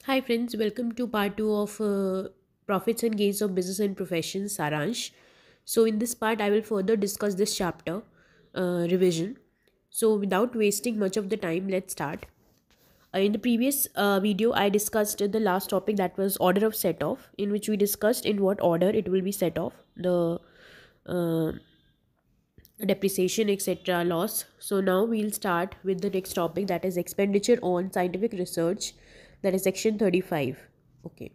Hi friends, welcome to part 2 of Profits and Gains of Business and Professions Saransh. So in this part I will further discuss this chapter revision. So without wasting much of the time, let's start. In the previous video I discussed the last topic, that was order of set off, in which we discussed in what order it will be set off, the uh, depreciation etc loss. So now we'll start with the next topic, that is expenditure on scientific research, that is section 35. Okay,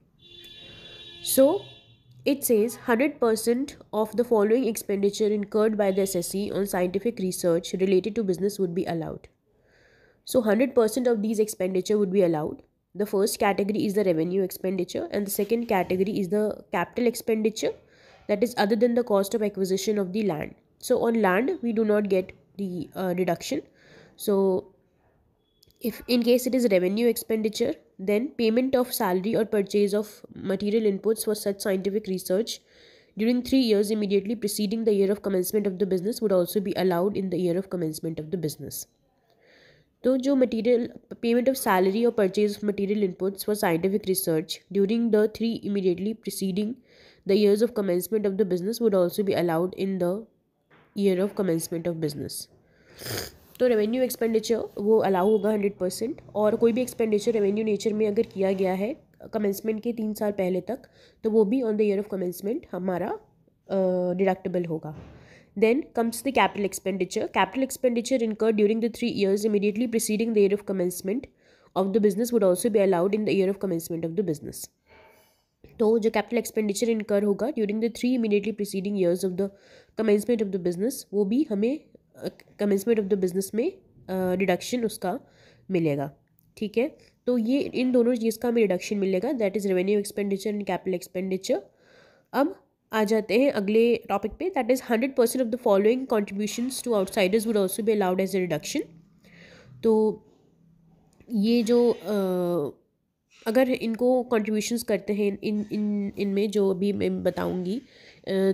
so it says 100% of the following expenditure incurred by the SSE on scientific research related to business would be allowed. So 100% of these expenditure would be allowed. The first category is the revenue expenditure, and the second category is the capital expenditure, that is other than the cost of acquisition of the land. So on land we do not get the deduction. So if in case it is revenue expenditure, then payment of salary or purchase of material inputs for such scientific research during 3 years immediately preceding the year of commencement of the business would also be allowed in the year of commencement of the business. तो जो material payment of salary और purchase of material inputs for scientific research during the 3 immediately preceding the years of commencement of the business would also be allowed in the year of commencement of business. तो revenue expenditure वो allow होगा 100%, और कोई भी expenditure revenue nature में अगर किया गया है कमेंसमेंट के 3 साल पहले तक, तो वो भी on the year of commencement हमारा डिडक्टेबल होगा. Then comes the capital expenditure. Capital expenditure incurred during the 3 years immediately preceding the year of commencement of the business would also be allowed in the year of commencement of the business. तो जो capital expenditure इनकर होगा during the 3 immediately preceding years of the commencement of the business, वो भी हमें commencement of the business में deduction उसका मिलेगा. ठीक है, तो ये इन दोनों चीज़ का हमें डिडक्शन मिलेगा, that is revenue expenditure and capital expenditure. अब आ जाते हैं अगले टॉपिक पे, that is 100% of the following contributions to outsiders would also be allowed as a reduction. तो ये जो अगर इनको कंट्रीब्यूशंस करते हैं इनमें जो अभी मैं बताऊंगी,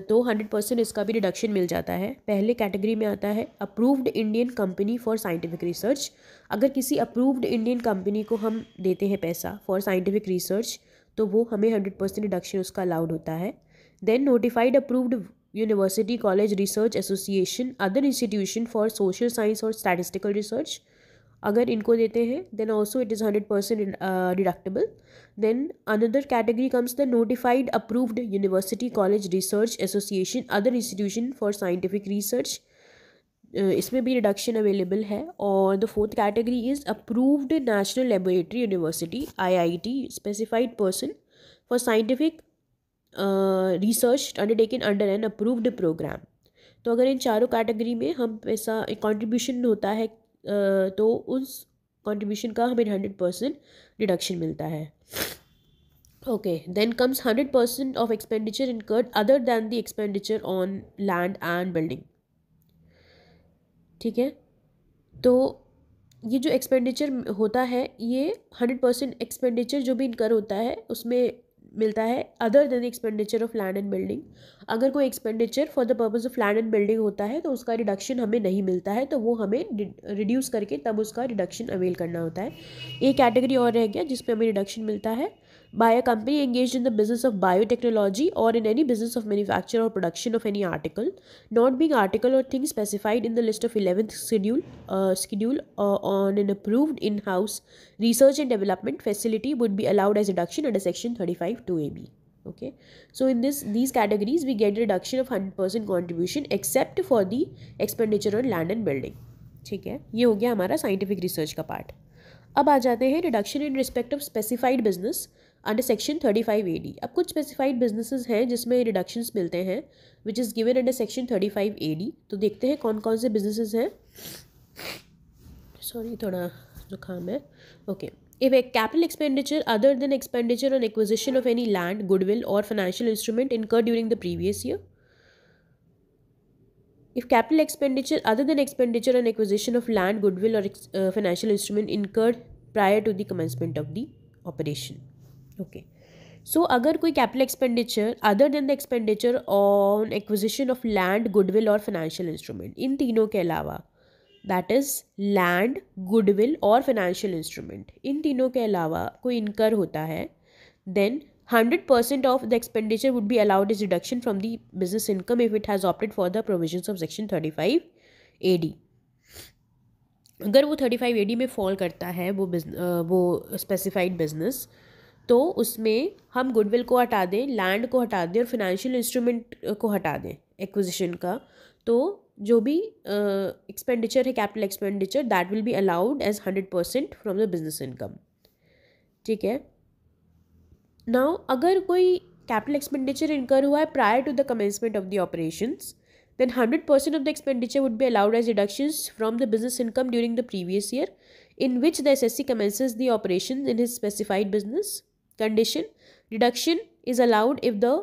तो 100% इसका भी रिडक्शन मिल जाता है. पहले कैटेगरी में आता है approved Indian company for scientific research. अगर किसी अप्रूव्ड इंडियन कंपनी को हम देते हैं पैसा फॉर साइंटिफिक रिसर्च, तो वो हमें 100% रिडक्शन उसका अलाउड होता है. Then notified approved university college research association other institution for social science और स्टैटिस्टिकल रिसर्च, अगर इनको देते हैं then also it is 100% deductible. Then another category comes the notified approved university college research association other institution for scientific research, इसमें भी reduction available है. और the fourth category is approved national laboratory university IIT specified person for scientific research undertaken under an approved programme. तो अगर इन चारों category में हम पैसा कंट्रीब्यूशन होता है, तो उस कंट्रीब्यूशन का हमें 100% डिडक्शन मिलता है. Okay, then comes 100% of expenditure incurred other than the expenditure on land and building. ठीक है, तो ये जो एक्सपेंडिचर होता है, ये 100% एक्सपेंडिचर जो भी इनकर होता है उसमें मिलता है other than expenditure of land and building. अगर कोई expenditure for the purpose of land and building होता है तो उसका रिडक्शन हमें नहीं मिलता है, तो वो हमें रिड्यूस करके तब उसका रिडक्शन अवेल करना होता है. एक कैटेगरी और रह गया जिसमें हमें रिडक्शन मिलता है by a company engaged in the business of biotechnology or in any business of manufacture or production of any article, not being article or thing specified in the list of 11th schedule on an approved in-house research and development facility would be allowed as reduction under section 35 2AB. Okay, so in these categories we get a reduction of 100% contribution except for the expenditure on land and building. ठीक है, ये हो गया हमारा scientific research का part. अब आ जाते हैं reduction in respect of specified business under section 35 AD. अब कुछ स्पेसिफाइड बिजनेसेस हैं जिसमें रिडक्शंस मिलते हैं which is given under section 35 AD. तो देखते हैं कौन कौन से बिजनेसेस हैं. सॉरी, थोड़ा जुकाम है. Okay, if a capital expenditure other than expenditure on acquisition of any land, goodwill or financial instrument incurred during the previous year, if capital expenditure other than expenditure on acquisition of land, goodwill or financial instrument incurred prior to the commencement of the operation. Okay, so अगर कोई capital expenditure other than the expenditure on acquisition of land, goodwill और financial instrument, इन तीनों के अलावा that is land, goodwill और financial instrument. इन तीनों के अलावा कोई इनकर होता है, then 100% of the expenditure would be allowed as deduction from the business income if it has opted for the provisions of section 35 AD। अगर वो 35 AD में फॉल करता है वो स्पेसिफाइड बिजनेस, तो उसमें हम गुडविल को हटा दें, लैंड को हटा दें और फाइनेंशियल इंस्ट्रूमेंट को हटा दें एक्विजिशन का, तो जो भी एक्सपेंडिचर है, capital expenditure, that will be allowed as 100% from the business income. ठीक है। नाउ अगर कोई कैपिटल एक्सपेंडिचर इनकर हुआ है prior to the commencement of the operations, then 100% of the expenditure would be allowed as deductions from the business income during the previous year in which the assessee commences the operations in his specified business. Condition: deduction is allowed if the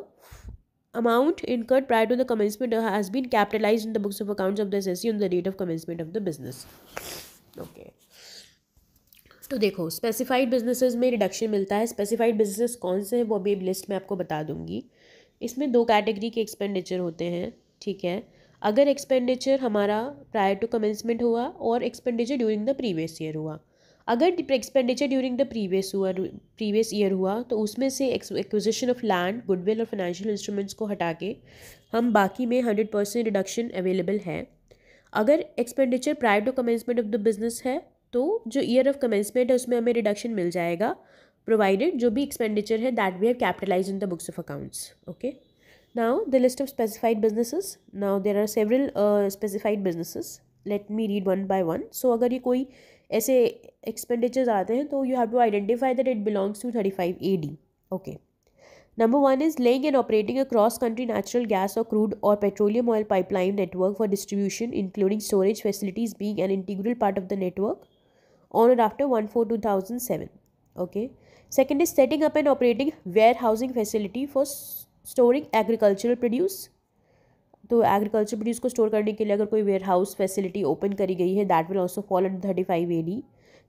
amount incurred prior to the commencement has been capitalized in the books of accounts of the assessee on the date of commencement of the business. Okay. तो देखो, specified businesses में reduction मिलता है। Specified businesses कौन से हैं वो अभी लिस्ट में आपको बता दूंगी। इसमें 2 कैटेगरी के एक्सपेंडिचर होते हैं। ठीक है। अगर एक्सपेंडिचर हमारा प्रायर टू कमेंसमेंट हुआ और expenditure during the previous year हुआ। अगर expenditure during the previous year हुआ तो उसमें से एक्विजिशन ऑफ लैंड, गुडविल और फाइनेंशियल इंस्ट्रूमेंट्स को हटा के हम बाकी में 100% रिडक्शन अवेलेबल है। अगर expenditure prior to commencement of the business है तो जो ईयर ऑफ कमेंसमेंट है उसमें हमें रिडक्शन मिल जाएगा, प्रोवाइडेड जो भी एक्सपेंडिचर है that we have capitalise in the books of accounts. Okay. Now the list of specified businesses. Now there are several specified businesses, let me read one by one. So अगर ये कोई ऐसे expenditures आते हैं तो you have to identify that it belongs to 35 AD। Okay. Number 1 is laying and operating a cross-country natural gas or crude or petroleum oil pipeline network for distribution, including storage facilities being an integral part of the network, on or after 1/4/2007. Okay. Second is setting up and operating warehousing facility for storing agricultural produce. तो agriculture produce को store करने के लिए अगर कोई ware house facility open करी गई है, that will also fall under 35 AD.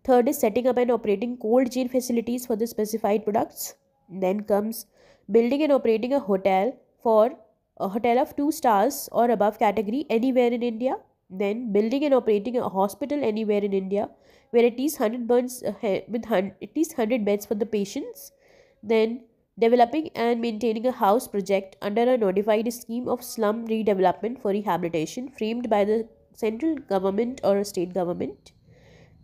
Third is setting up and operating cold chain facilities for the specified products. Then comes building and operating a hotel for a hotel of 2 stars or above category anywhere in India. Then building and operating a hospital anywhere in India where at least 100 beds with at least 100 beds for the patients. Then developing and maintaining a house project under a notified scheme of slum redevelopment for rehabilitation framed by the central government or a state government.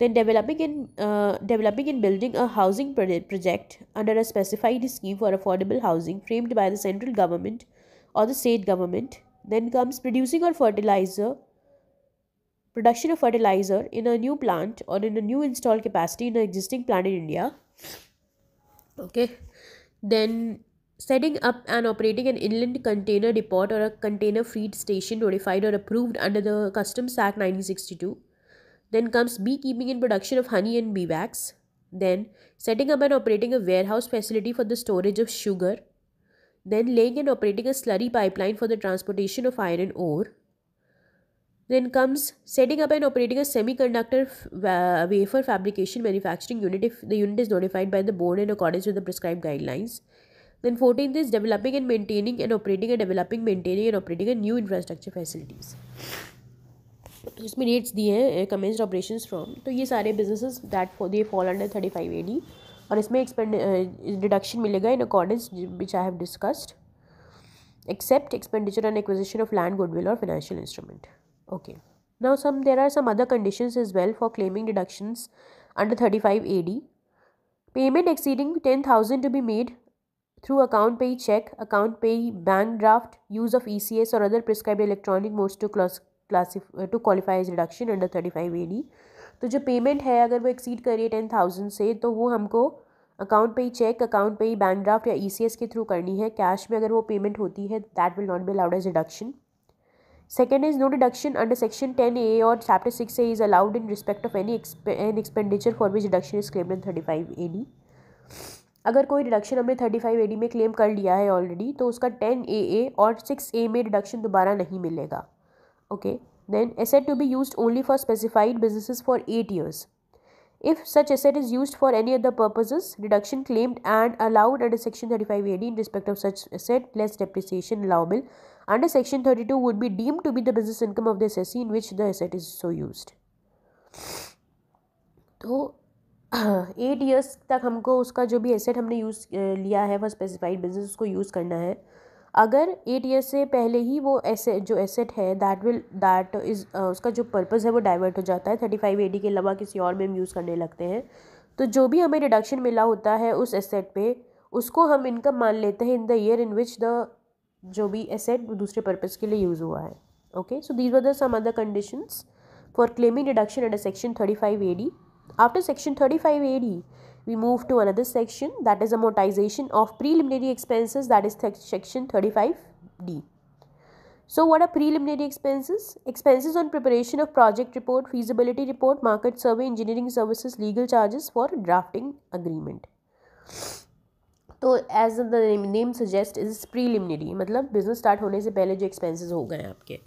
Then developing and building a housing project under a specified scheme for affordable housing framed by the central government or the state government. Then comes production of fertilizer in a new plant or in a new installed capacity in an existing plant in India. Okay. Then setting up and operating an inland container depot or a container freight station notified or approved under the Customs Act 1962. Then comes beekeeping and production of honey and bee wax. Then setting up and operating a warehouse facility for the storage of sugar. Then laying and operating a slurry pipeline for the transportation of iron and ore. Then comes setting up and operating a semiconductor wafer fabrication manufacturing unit if the unit is notified by the board in accordance with the prescribed guidelines. Then 14th is developing and maintaining and operating and developing, maintaining and operating a new infrastructure facilities. तो इसमें rates दिए हैं commenced operations from, तो ये सारे businesses that they fall under 35 AD और इसमें deduction मिलेगा in accordance which I have discussed except expenditure on acquisition of land, goodwill और financial instrument. Okay. Now there are some other conditions as well for claiming deductions under 35 AD. Payment exceeding 10,000 to be made through account pay check, account pay bank draft, use of ECS or other prescribed electronic modes to qualify as reduction under 35 AD. तो जो payment है अगर वो exceed करिए 10,000 से तो वो हमको अकाउंट पे चेक, अकाउंट पे बैंक ड्राफ्ट या ECS के थ्रू करनी है. कैश में अगर वो पेमेंट होती है that will not be allowed as reduction. Second is no deduction under section 10A और chapter 6A is allowed in respect of any expenditure for which reduction is claimed in 35 AD. अगर कोई reduction हमने 35 AD में claim कर लिया है already तो उसका 10AA और 6A में रिडक्शन दोबारा नहीं मिलेगा. Okay. Then asset to be used only for specified businesses for 8 years. If such asset is used for any other purposes, deduction claimed and allowed under section 35 AD in respect of such asset less depreciation allowable under section 32 would be deemed to be the business income of the assessee in which the asset is so used. तो 8 years तक हमको उसका जो भी asset हमने use लिया है, वो स्पेसिफाइड बिजनेस उसको यूज़ करना है. अगर 8 years से पहले ही वो एसेट है दैट इज़ उसका जो पर्पज़ है वो डाइवर्ट हो जाता है, 35 AD के अलावा किसी और में हम यूज़ करने लगते हैं, तो जो भी हमें डिडक्शन मिला होता है उस एसेट पे, उसको हम इनकम मान लेते हैं in the year in which the जो भी एसेट दूसरे पर्पज़ के लिए यूज़ हुआ है. Okay, so these were the some other conditions for claiming deduction under section 35 AD. After section 35 AD, we move to another section, that is amortization of preliminary expenses, that is section 35D. So what are preliminary expenses? Expenses on preparation of project report, feasibility report, market survey, engineering services, legal charges for drafting agreement. तो as the name suggests is preliminary, मतलब business start होने से पहले जो expenses हो गए आपके.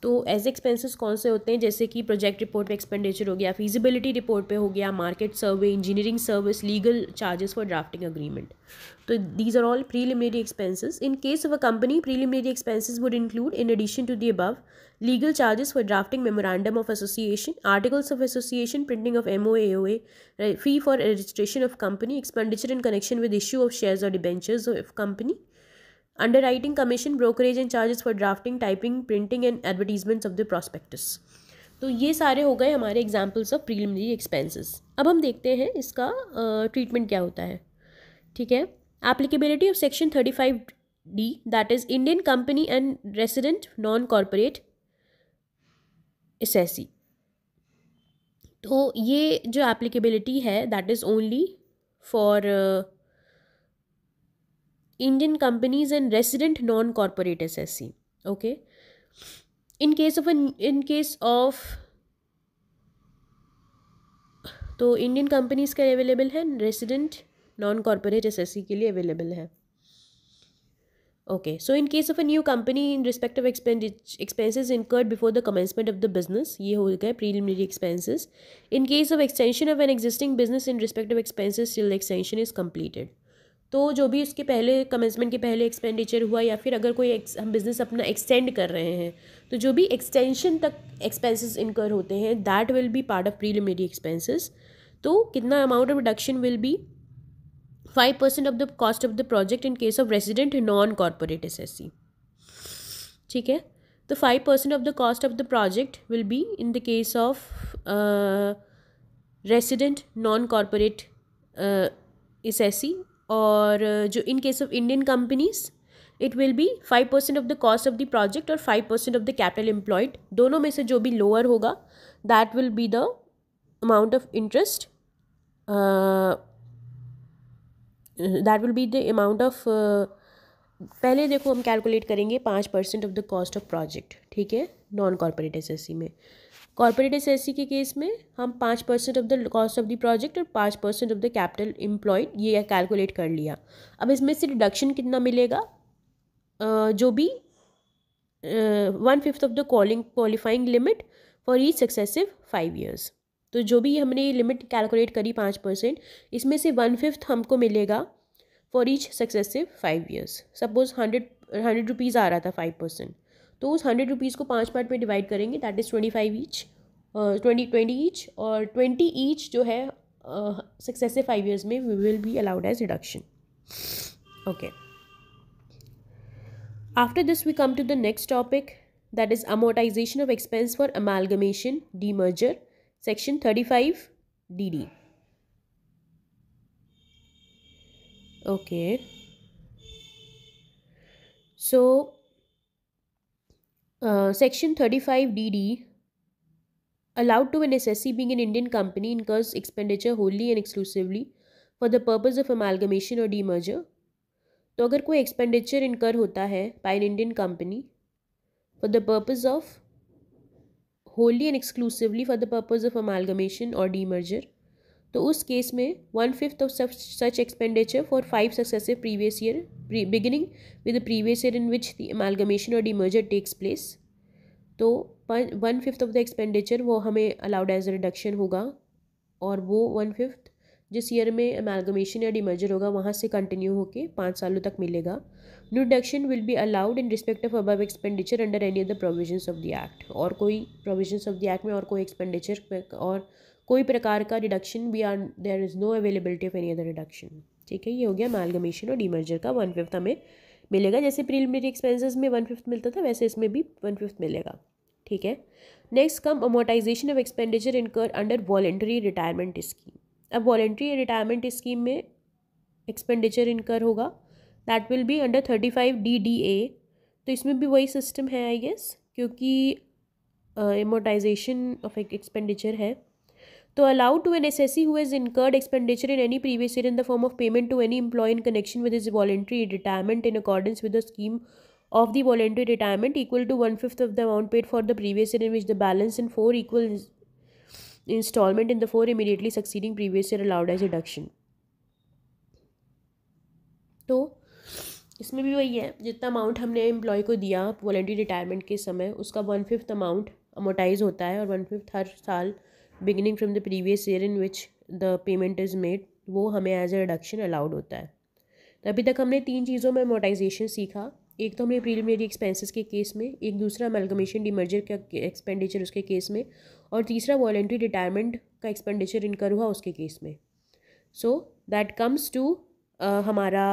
तो एज एक्सपेंसेस कौन से होते हैं, जैसे कि प्रोजेक्ट रिपोर्ट पे एक्सपेंडिचर हो गया, फीजिबिलिटी रिपोर्ट पे हो गया, market survey, engineering service, legal charges for drafting agreement. तो these are all preliminary expenses. In case of a company, preliminary expenses would include in addition to the above legal charges for drafting memorandum of association, articles of association, printing of MOA, AOA, fee for registration of company, expenditure in connection with issue of shares or debentures of company, underwriting commission, brokerage and charges for drafting, typing, printing and advertisements of the prospectus. तो ये सारे हो गए हमारे examples of preliminary expenses. अब हम देखते हैं इसका ट्रीटमेंट क्या होता है. ठीक है. Applicability of section 35D, that is Indian company and resident non corporate SSC. तो ये जो एप्लीकेबिलिटी है that is only for Indian companies and resident non-corporate SSC. Okay. In case of तो इंडियन कंपनीज के लिए अवेलेबल है, resident non corporate SSC के लिए अवेलेबल है. Okay, so in case of a new company in respect of expenses incurred before the commencement of the business, ये हो गए preliminary expenses. In case of extension of an existing business in respect of expenses till the extension is completed. तो जो भी उसके पहले commencement के पहले एक्सपेंडिचर हुआ, या फिर अगर कोई हम बिज़नेस अपना एक्सटेंड कर रहे हैं, तो जो भी एक्सटेंशन तक एक्सपेंसेस इनकर होते हैं that will B part of preliminary expenses. तो कितना amount of reduction will be 5% of the cost of the project in case of resident non corporate SSC. ठीक है. तो 5% of the cost of the project will be in the case of resident non corporate SSC. और जो इन case of Indian companies it will be 5% of the cost of the project और 5% of the capital employed. दोनों में से जो भी lower होगा that will be the amount of interest, that will be the amount of पहले देखो हम कैलकुलेट करेंगे 5% of the cost of project. ठीक है. नॉन कॉर्पोरेट एसएससी में, कॉर्पोरेट एसएससी के केस में हम 5% of the cost of the project और 5% ऑफ द कैपिटल एम्प्लॉयड ये कैलकुलेट कर लिया. अब इसमें से डिडक्शन कितना मिलेगा, जो भी 1/5 of the qualifying limit for each successive 5 years. तो जो भी हमने ये लिमिट कैलकुलेट करी 5%, इसमें से 1/5 हमको मिलेगा for each successive 5 years. Suppose 100 rupees आ रहा था 5%, तो उस 100 रुपीज़ को 5 पार्ट में डिवाइड करेंगे, दैट इज़ 25 ईच, 20 ईच, और 20 ईच जो है सक्सेसिव 5 years में we will be allowed as deduction. Okay. After this we come to the next topic, that is amortization of expense for amalgamation, demerger, section 35DD. Okay. So section 35DD allowed to an SSC being an Indian company incurs expenditure wholly and exclusively for the purpose of amalgamation or demerger. तो अगर कोई expenditure incur होता है by an Indian company for the purpose of wholly and exclusively for the purpose of amalgamation or demerger, तो उस case में 1/5 of such expenditure for 5 successive previous year, beginning with the previous year in which the amalgamation or demerger takes place. तो 1/5 of the expenditure वो हमें allowed as a reduction होगा, और वो 1/5 जिस ईयर में अमेलगमेशन या डिमर्जर होगा वहाँ से कंटिन्यू होके 5 सालों तक मिलेगा. No deduction will be allowed in respect of above expenditure under any other provisions of the act. और कोई प्रोविजंस ऑफ द एक्ट में और कोई एक्सपेंडिचर और कोई प्रकार का डिडक्शन भी there is no availability of any other deduction. ठीक है, ये हो गया अमेलगमेशन और डिमर्जर का 1/5 हमें मिलेगा. जैसे प्रीलिमिनरी एक्सपेंसेस में 1/5 मिलता था वैसे इसमें भी 1/5 मिलेगा. ठीक है. Next come amortisation of expenditure इनकर अंडर वॉलेंट्री रिटायरमेंट स्कीम. अब वॉलेंट्री रिटायरमेंट स्कीम में एक्सपेंडिचर इनकर होगा that will be under 35DDA. तो इसमें भी वही सिस्टम है आई गेस, क्योंकि अमोर्टाइजेशन ऑफ एक्सपेंडिचर है. तो allowed to an assessee who has incurred expenditure in any previous year in the form of payment to any employee in connection with his voluntary retirement in accordance with the scheme of the voluntary retirement equal to 1/5 of the amount paid for the previous year in which the balance in 4 equal installment in the 4 immediately succeeding previous year allowed as deduction. तो इसमें भी वही है, जितना amount हमने employ को दिया voluntary retirement के समय उसका 1/5 अमाउंट अमोटाइज होता है और 1/5 हर साल beginning from the previous year in which the payment is made वो हमें एज ए रिडक्शन अलाउड होता है. तो अभी तक हमने 3 चीज़ों में अमोटाइजेशन सीखा. एक तो हमने प्रीलिमिनरी एक्सपेंसेस के केस में, एक दूसरा अमेलगमेशन डिमर्जर का एक्सपेंडिचर उसके केस में, और तीसरा वॉलंटरी रिटायरमेंट का एक्सपेंडिचर इनकर हुआ उसके केस में. सो दैट कम्स टू हमारा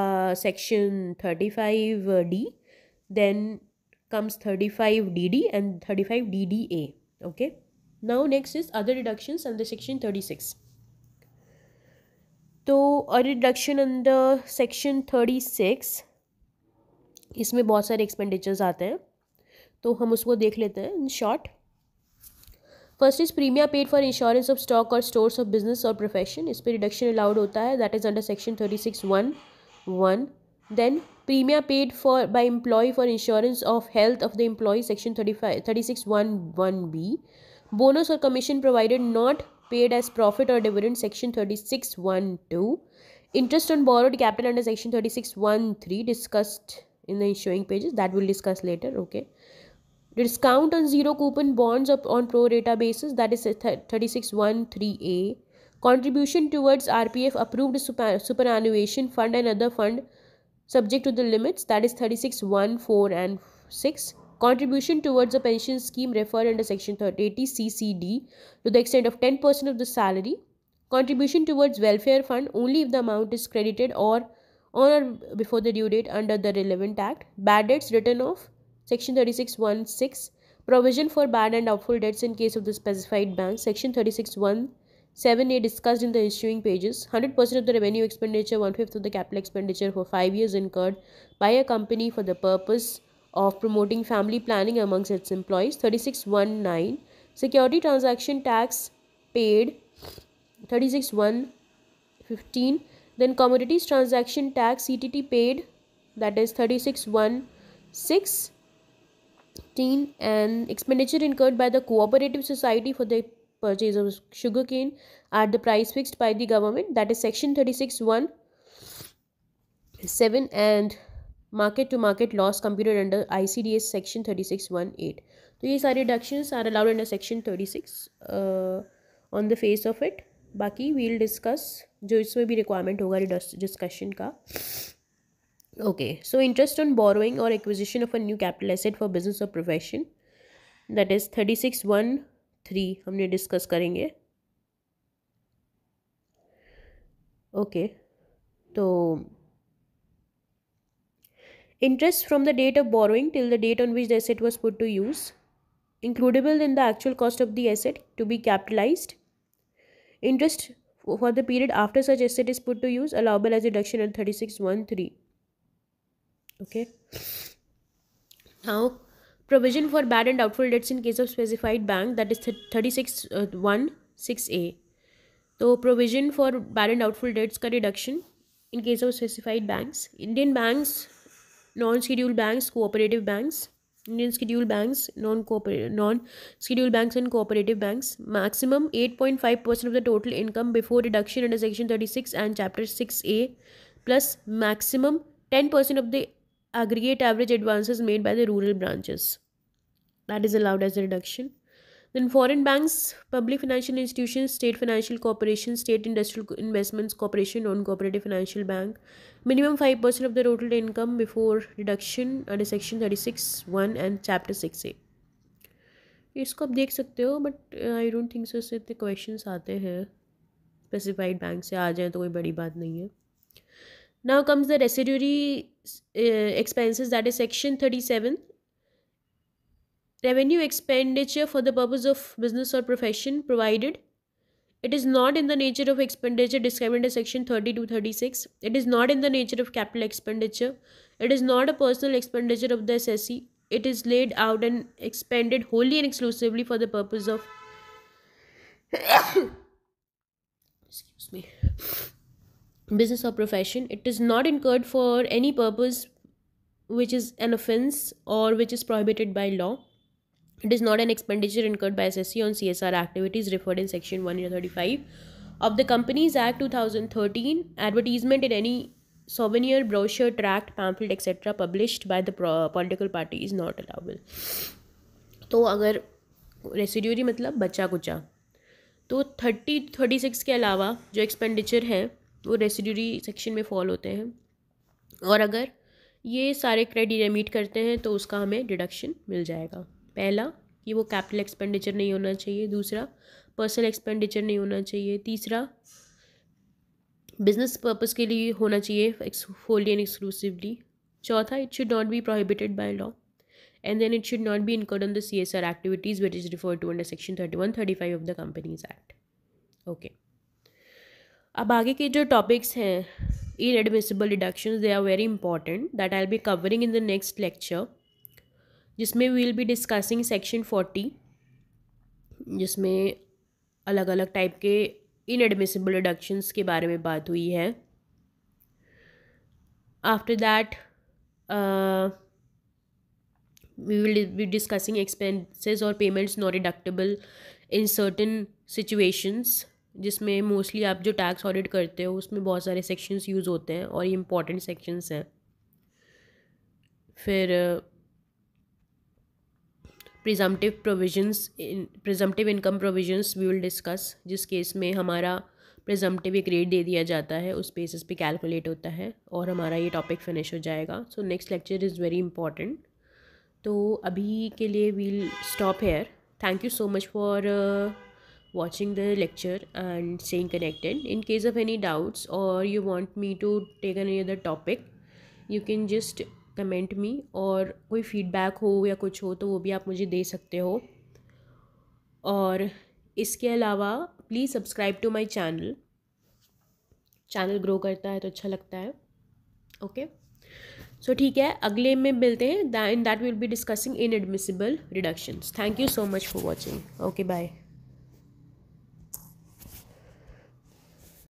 section 35D, then comes 35DD and 35DDA. ओके. Now next is other deductions under section 36. तो other deduction under section 36 इसमें बहुत सारे एक्सपेंडिचर्स आते हैं तो हम उसको देख लेते हैं in short. First is premia paid for insurance of stock और स्टोर्स ऑफ बिजनेस और प्रोफेशन. इस पर रिडक्शन अलाउड होता है that is under section 36(1)(1). Then premia paid for by employ for insurance of health of the employ section 36(1)(1)(b). Bonus or commission provided not paid as profit or dividend section 36(1)(2). Interest on borrowed capital under section 36(1)(3) discussed in the ensuing pages, that we'll discuss later. Okay. Discount on zero coupon bonds on pro rata basis, that is 36(1)(3)(a). Contribution towards RPF approved superannuation fund and other fund subject to the limits, that is 36(1)(4) and 6. Contribution towards a pension scheme referred under section 80 CCD to the extent of 10% of the salary. Contribution towards welfare fund only if the amount is credited or on or before the due date under the relevant act. Bad debts written off section 36(1)(6). Provision for bad and doubtful debts in case of the specified bank section 36(1)(7)(a) discussed in the ensuing pages. 100% of the revenue expenditure, 1/5 of the capital expenditure for 5 years incurred by a company for the purpose of promoting family planning amongst its employees. 36(1)(9). Security transaction tax paid. 36(1)(15). Then commodities transaction tax CTT paid, that is 36(1)(16). And expenditure incurred by the cooperative society for the purchase of sugarcane at the price fixed by the government, that is section 36(1)(7). And market to market loss computed under ICDS section 36(1)(8). तो ये सारे deductions are allowed under section 36 on the face of it. बाकी we'll discuss जो इसमें भी requirement होगा discussion का. Okay, so interest on borrowing or acquisition of a new capital asset for business or profession, that is 36(1)(3) हमने discuss करेंगे. Okay, तो interest from the date of borrowing till the date on which the asset was put to use, includable in the actual cost of the asset to be capitalized. Interest for the period after such asset is put to use allowable as deduction at 36(1)(3). Okay. Now provision for bad and doubtful debts in case of specified bank, that is 36(1)(6)(a). तो provision for bad and doubtful debts का deduction in case of specified banks. Indian banks, non-scheduled banks, cooperative banks. Indian scheduled banks, non-scheduled banks and cooperative banks. Maximum 8.5% of the total income before deduction under section 36 and chapter 6A, plus maximum 10% of the aggregate average advances made by the rural branches. That is allowed as a reduction. Then foreign banks, public financial institutions, state financial corporations, state industrial investments corporation, non-cooperative financial bank. Minimum 5% of the total income before deduction under section 36(1) and chapter 6A. इसको आप देख सकते हो, but I don't think so इससे इतने questions आते हैं. Specified bank से आ जाए तो कोई बड़ी बात नहीं है. Now comes the residuary expenses, that is section 37. Revenue expenditure for the purpose of business or profession, provided it is not in the nature of expenditure described under section 30 to 36. It is not in the nature of capital expenditure. It is not a personal expenditure of the assessee. It is laid out and expended wholly and exclusively for the purpose of excuse me, business or profession. It is not incurred for any purpose which is an offense or which is prohibited by law. It is not an expenditure incurred by assessee on CSR activities referred in section 135 of the Companies Act 2013. Advertisement in any souvenir, brochure, tract, pamphlet, etc. published by the political party is not allowable. तो अगर residuary मतलब बचा कुचा, तो 36 के अलावा जो expenditure है वो रेसिड्यूरी सेक्शन में फॉल होते हैं. और अगर ये सारे क्राइटेरिया मीट करते हैं तो उसका हमें डिडक्शन मिल जाएगा. पहला कि वो कैपिटल एक्सपेंडिचर नहीं होना चाहिए. दूसरा, पर्सनल एक्सपेंडिचर नहीं होना चाहिए. तीसरा, बिजनेस पर्पस के लिए होना चाहिए होली एंड एक्सक्लूसिवली. चौथा, it should not be prohibited by law. And then it should not be incurred on the CSR activities which is referred to under section 31-35 of the Companies Act. Okay. अब आगे के जो topics हैं, inadmissible deductions, they are very important that I'll be covering in the next lecture, जिसमें we will be discussing section 40, जिसमें अलग अलग type के inadmissible deductions के बारे में बात हुई है. After that, we will be discussing expenses or payments not deductible in certain situations, जिसमें मोस्टली आप जो टैक्स ऑडिट करते हो उसमें बहुत सारे सेक्शंस यूज़ होते हैं और ये इंपॉर्टेंट सेक्शंस हैं. फिर presumptive income provisions we will discuss, जिस केस में हमारा प्रिजम्पटिव एक रेट दे दिया जाता है, उस बेसिस पे कैलकुलेट होता है और हमारा ये टॉपिक फिनिश हो जाएगा. So next lecture is very important. तो अभी के लिए we'll stop here. Thank you so much for watching the lecture and staying connected. In case of any doubts or you want me to take any other topic, you can just comment me, और कोई feedback हो या कुछ हो तो वो भी आप मुझे दे सकते हो. और इसके अलावा please subscribe to my channel grow करता है तो अच्छा लगता है. ओके, सो ठीक है, अगले में मिलते हैं. In that will be discussing inadmissible deductions. Thank you so much for watching. Okay, bye.